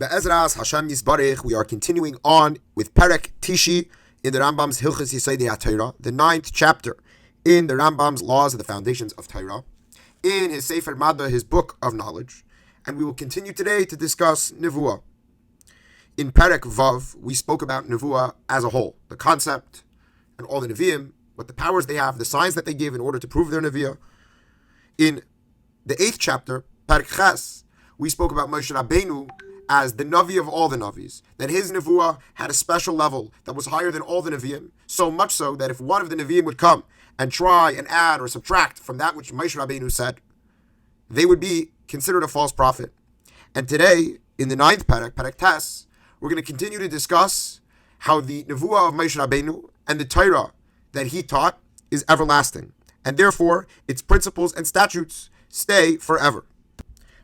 Be'ezras Hashem Yisbarich, we are continuing on with Perek Tishi in the Rambam's Hilchos Yesodei Hatorah, the 9th chapter in the Rambam's Laws of the Foundations of Torah, in his Sefer Madda, his book of knowledge. And we will continue today to discuss Nevuah. In Perek Vav, we spoke about Nevuah as a whole, the concept and all the Nevi'im, what the powers they have, the signs that they give in order to prove their Nevi'ah. In the 8th chapter, Perek Ches, we spoke about Moshe Rabbeinu as the Navi of all the Navis, that his Nevuah had a special level that was higher than all the Nevi'im, so much so that if one of the Nevi'im would come and try and add or subtract from that which Moshe Rabbeinu said, they would be considered a false prophet. And today, in the 9th Perek, Perek Tes, we're going to continue to discuss how the Nevuah of Moshe Rabbeinu and the Torah that he taught is everlasting, and therefore its principles and statutes stay forever.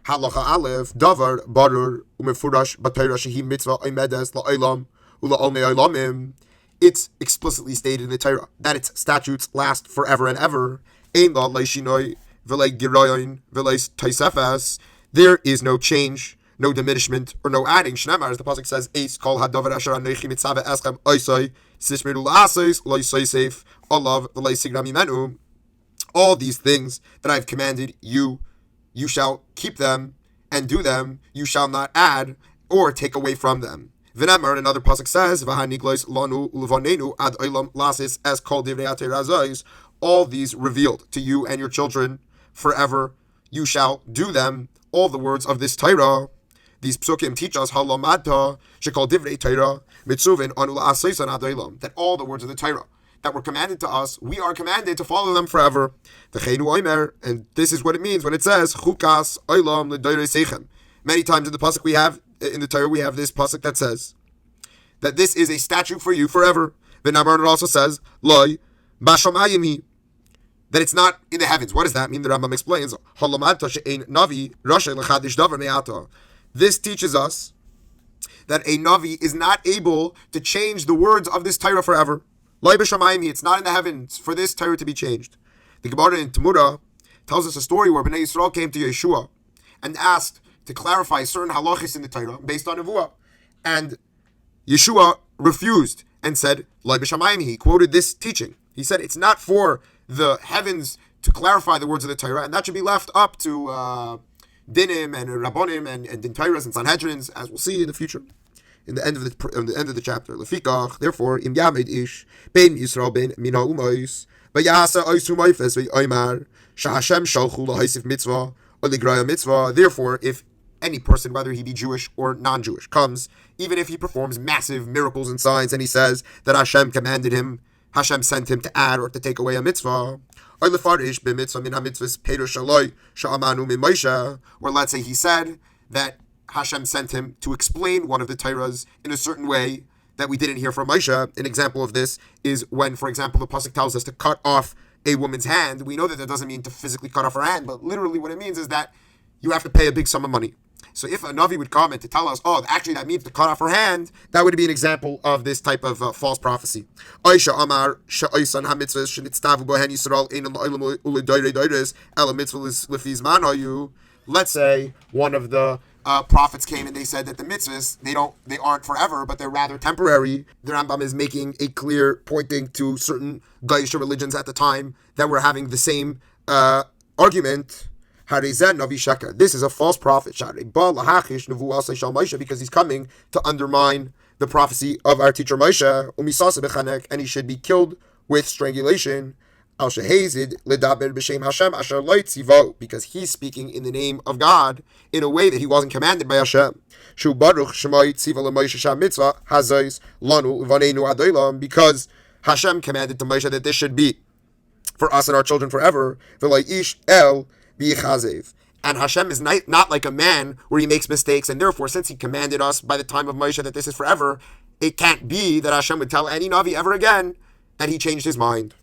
Halacha Aleph, Davar, Barur, Umefurash, B'Torah Shehi Mitzvah, Oimedes, La'olam, Ula'olmei Olamim. It's explicitly stated in the Torah that its statutes last forever and ever. Ein la leishinoi, v'lei giroyin, v'lei taisefes. There is no change, no diminishment, or no adding. Shnemar, as the pasuk says, Eis kol hadavar asher anochi mitzaveh eschem oisoi, sishmeru la'asos, loisoi seif, olav, v'lei sigram imenu. All these things that I have commanded you, you shall keep them and do them. You shall not add or take away from them. V'nemar, another pasuk says, "V'haniglos lanu ulevanenu ad olam lasis es kol divrei haTorah." All these revealed to you and your children forever. You shall do them. All the words of this Torah. These psukim teach us halamadta shekol divrei Torah mitzuvin anu la'aseisan ad olam. That all the words of the Torah that were commanded to us, we are commanded to follow them forever. And this is what it means when it says chukas olam l'doirei seichem. Many times in the pasuk in the Torah we have this pasuk that says that this is a statute for you forever. V'namar, it also says loy bashamayim, that it's not in the heavens. What does that mean? The Rambam explains halamadta she'ein navi rashay l'chadish davar me'ata. This teaches us that a navi is not able to change the words of this Torah forever. It's not in the heavens for this Torah to be changed. The Gemara in Tamura tells us a story where Bnei Yisrael came to Yeshua and asked to clarify certain halachis in the Torah based on Nevuah. And Yeshua refused and said, he quoted this teaching. He said, it's not for the heavens to clarify the words of the Torah, and that should be left up to dinim and rabbonim and din Torahs and Sanhedrins, as we'll see in the future. In the end of the chapter, Lefikach, therefore, im yamed ish ben Yisrael ben mina umayis v'yasa oisu moifes v'oymar shahashem shalchu lahaisif mitzvah or ligraya mitzvah. Therefore, if any person, whether he be Jewish or non-Jewish, comes, even if he performs massive miracles and signs, and he says that Hashem commanded him, Hashem sent him to add or to take away a mitzvah, or lefarish b'mitzvah min hamitzvahs peirush shaloi sha'amanu min Moshe, or let's say he said that Hashem sent him to explain one of the Torahs in a certain way that we didn't hear from Moshe. An example of this is when, for example, the pasuk tells us to cut off a woman's hand. We know that doesn't mean to physically cut off her hand, but literally what it means is that you have to pay a big sum of money. So if a Navi would come and to tell us, oh, actually that means to cut off her hand, that would be an example of this type of false prophecy. Let's say one of the prophets came and they said that the mitzvahs, they aren't forever, but they're rather temporary. The Rambam is making a clear pointing to certain Goyish religions at the time that were having the same argument. This is a false prophet, because he's coming to undermine the prophecy of our teacher Moshe, and he should be killed with strangulation. Because he's speaking in the name of God in a way that he wasn't commanded by Hashem. Because Hashem commanded to Moshe that this should be for us and our children forever. And Hashem is not like a man where he makes mistakes, and therefore, since he commanded us by the time of Moshe that this is forever, it can't be that Hashem would tell any Navi ever again, and he changed his mind.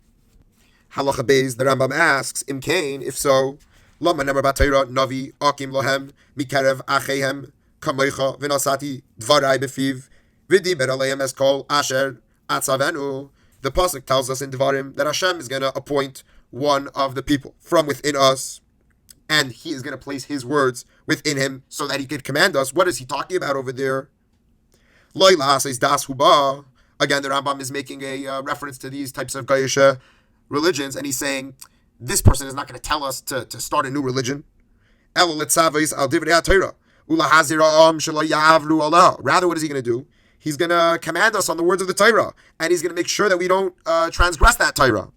Halacha Beis, the Rambam asks, Im Kain, if so, Lama Nemar B'Torah Navi Akim Lohem Mikerev Achehem Kamoicha V'Nasati Dvarai B'Fiv V'Diber Aleim Eskol Asher Atzavenu. The pasuk tells us in Devarim that Hashem is going to appoint one of the people from within us and he is going to place his words within him so that he could command us. What is he talking about over there? Loila says das huba. Again, the Rambam is making a reference to these types of Gaisha religions, and he's saying this person is not going to tell us to start a new religion. Rather, what is he going to do? He's going to command us on the words of the Torah, and he's going to make sure that we don't transgress that Torah.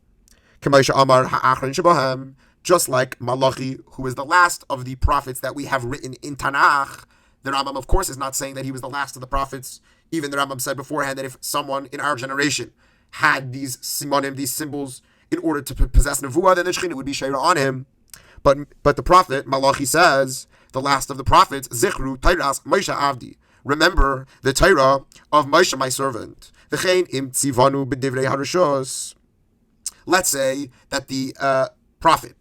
Just like Malachi, who is the last of the prophets that we have written in Tanakh. The Rambam, of course, is not saying that he was the last of the prophets. Even the Rambam said beforehand that if someone in our generation had these simonim, these symbols, in order to possess nevuah, then the Shekhinah would be sheira on him. But the prophet, Malachi, says, the last of the prophets, Zichru Tairas Moshe Avdi. Remember the Torah of Moshe, my servant. V'chein im tzivanu b'divrei harishos. Let's say that the prophet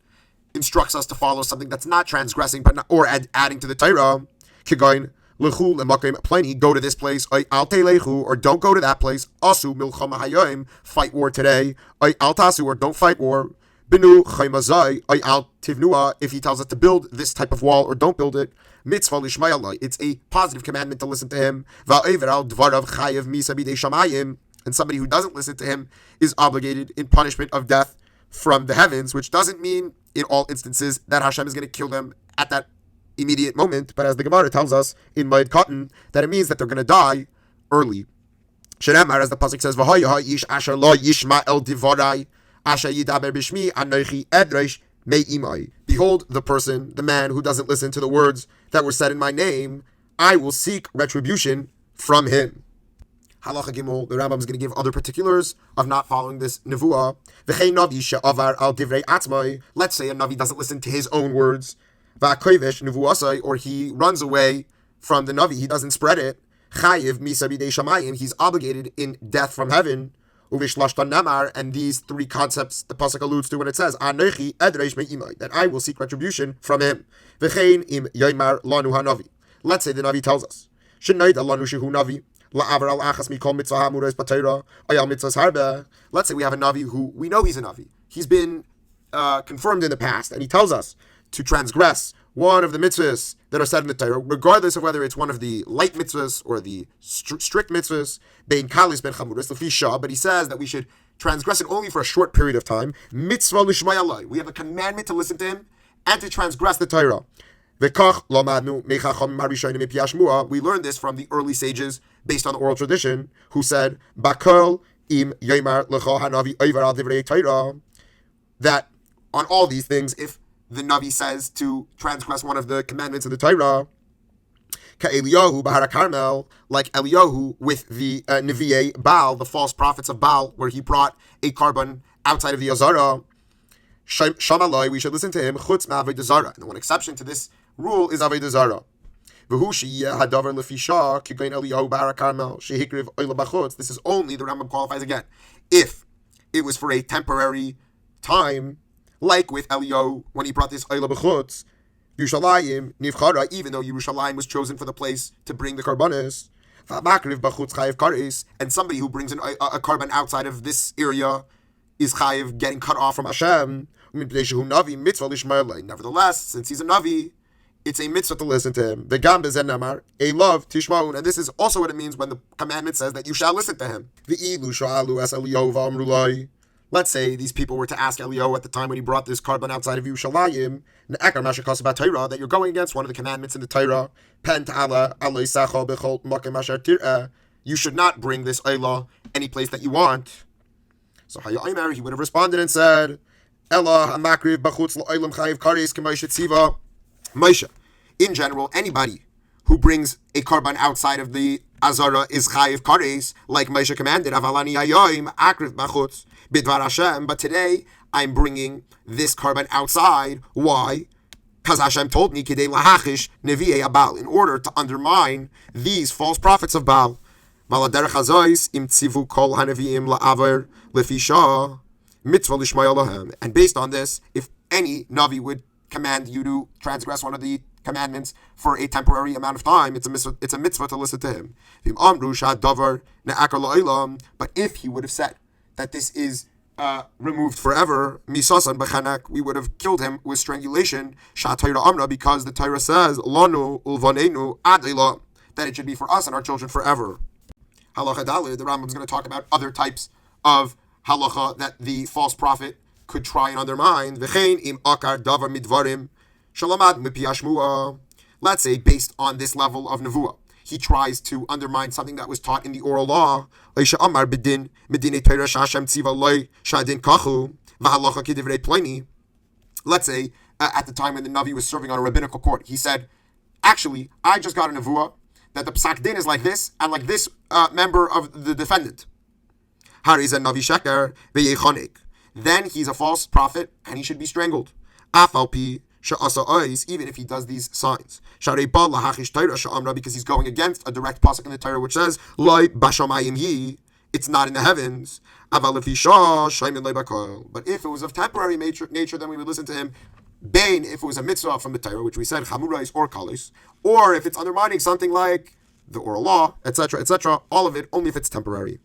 instructs us to follow something that's not transgressing, or adding to the Torah. Kigain lechu lemakim plenty. Go to this place. Al telechu, or don't go to that place. Asu milchama hayom. Fight war today. Al tasu, or don't fight war. Binu chaymazai. Al tivnua. If he tells us to build this type of wall, or don't build it. Mitzvah lishmayalai. It's a positive commandment to listen to him. Va'ever al dvarav chayev misa bidei shamayim. And somebody who doesn't listen to him is obligated in punishment of death from the heavens, which doesn't mean in all instances that Hashem is going to kill them at that immediate moment, but as the Gemara tells us in Moed Katan, that it means that they're going to die early. Shenamar, as the pasuk says, "V'hoya ish asher lo yishma el divorai asher yidaber b'shmi anochi edresh me'imai." Behold, the person, the man who doesn't listen to the words that were said in my name, I will seek retribution from him. Halacha Gimel, the Rambam is going to give other particulars of not following this nevuah. V'chein navi she'avar al divrei atzmai. Let's say a navi doesn't listen to his own words. V'akoivesh nevuasai, or he runs away from the navi, he doesn't spread it. Chayiv misa bidei shamayim, he's obligated in death from heaven. Uvishloshtan namar, and these three concepts the pasuk alludes to when it says Anochi edreish me'imai, that I will seek retribution from him. V'chein im yoymar lanu hanavi. Let's say the navi tells us Shenoid lanu shehu navi. Let's say we have a Navi who we know he's a Navi. He's been confirmed in the past, and he tells us to transgress one of the mitzvahs that are said in the Torah, regardless of whether it's one of the light mitzvahs or the strict mitzvahs, bein kalis ben chamuris l'fisha, but he says that we should transgress it only for a short period of time. Mitzvah l'shmayalai. We have a commandment to listen to him and to transgress the Torah. We learned this from the early sages based on the oral tradition, who said, Bakol im yoymar lecha hanavi over al divrei Torah, that on all these things, if the Navi says to transgress one of the commandments of the Torah, ka Eliyahu Bahar Carmel, like Eliyahu with the Nevi'ei Baal, the false prophets of Baal, where he brought a carbon outside of the Azara, Shamalai, we should listen to him, chutz ma'avodah zara. And the one exception to this rule is avodah zara. This is only, the Rambam qualifies again, if it was for a temporary time, like with Eliyahu when he brought this Oyla B'chutz, Yerushalayim Nivchara, even though Yerushalayim was chosen for the place to bring the karbanis, and somebody who brings a carbon outside of this area is chayiv getting cut off from Hashem. Nevertheless, since he's a Navi, it's a mitzvah to listen to him. The Gam bezen namar, a love tishmaun, and this is also what it means when the commandment says that you shall listen to him. Let's say these people were to ask Eliyahu at the time when he brought this carbon outside of Yerushalayim, that you're going against one of the commandments in the Torah. You should not bring this Eilah any place that you want. So he would have responded and said, Moshe, in general, anybody who brings a carbon outside of the Azara is chayiv kares, like Moshe commanded. Avalani hayoim akriv b'chutz b'dvar Hashem. But today I'm bringing this carbon outside. Why? Because Hashem told me kidei lahachish nevi'ei Baal, in order to undermine these false prophets of Baal. Maladerech hazois im tzivu kol hanevi'im la'aver lefisha mitzvah lishmaya lahem. And based on this, if any Navi would command you to transgress one of the commandments for a temporary amount of time, it's a mitzvah to listen to him. But if he would have said that this is removed forever, misasan b'chanak, we would have killed him with strangulation, Hatorah amra, because the Torah says, lanu ulvanenu adila, that it should be for us and our children forever. Halacha Daled, the Rambam is going to talk about other types of halacha that the false prophet could try and undermine. V'chein im akar davar midvarim shalamad mipi hashmua. Let's say, based on this level of nevuah, he tries to undermine something that was taught in the oral law. Let's say, at the time when the Navi was serving on a rabbinical court, he said, actually, I just got a nevuah that the psak din is like this, and like this member of the defendant. Then he's a false prophet, and he should be strangled. Even if he does these signs. Because he's going against a direct pasuk in the Torah which says, it's not in the heavens. But if it was of temporary nature, then we would listen to him. Bain, if it was a mitzvah from the Torah, which we said, chamurais or kalis, or if it's undermining something like the oral law, etc., all of it, only if it's temporary.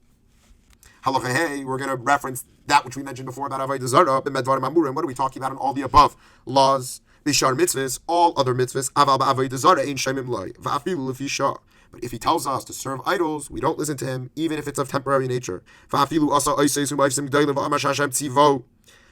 Halacha hey, we're going to reference that which we mentioned before about Avodah Zarah, b'medvarim amurim. What are we talking about in all the above laws? Bishar mitzvahs, all other mitzvahs. Aval ba'avodah zarah ein shemim loy va'afilu lefi shah. But if he tells us to serve idols, we don't listen to him, even if it's of temporary nature. Va'afilu asa oiseis u'mayvsim g'daylim va'amash Hashem tzivo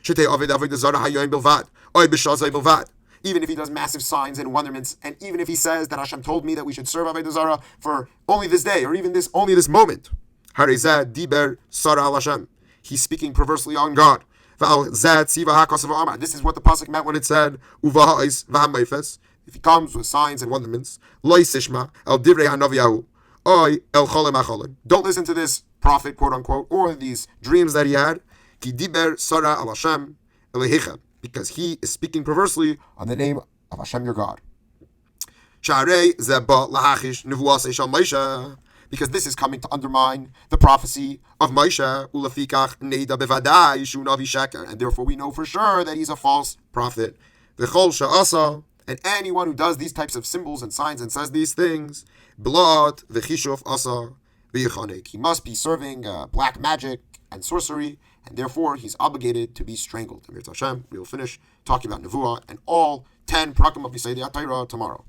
shetei avodah zarah hayoyim bilvad oy b'shazay bilvad. Even if he does massive signs and wonderments, and even if he says that Hashem told me that we should serve Avodah Zarah for only this day, or even only this moment. Harizad diber sara al Hashem. He's speaking perversely on God. This is what the pasuk meant when it said, if he comes with signs and wonderments, don't listen to this prophet, quote unquote, or these dreams that he had, because he is speaking perversely on the name of Hashem your God. Because this is coming to undermine the prophecy of Moshe, and therefore we know for sure that he's a false prophet. And anyone who does these types of symbols and signs and says these things, he must be serving black magic and sorcery, and therefore he's obligated to be strangled. We will finish talking about Nevuah and all 10 prakim of Yesodei Torah tomorrow.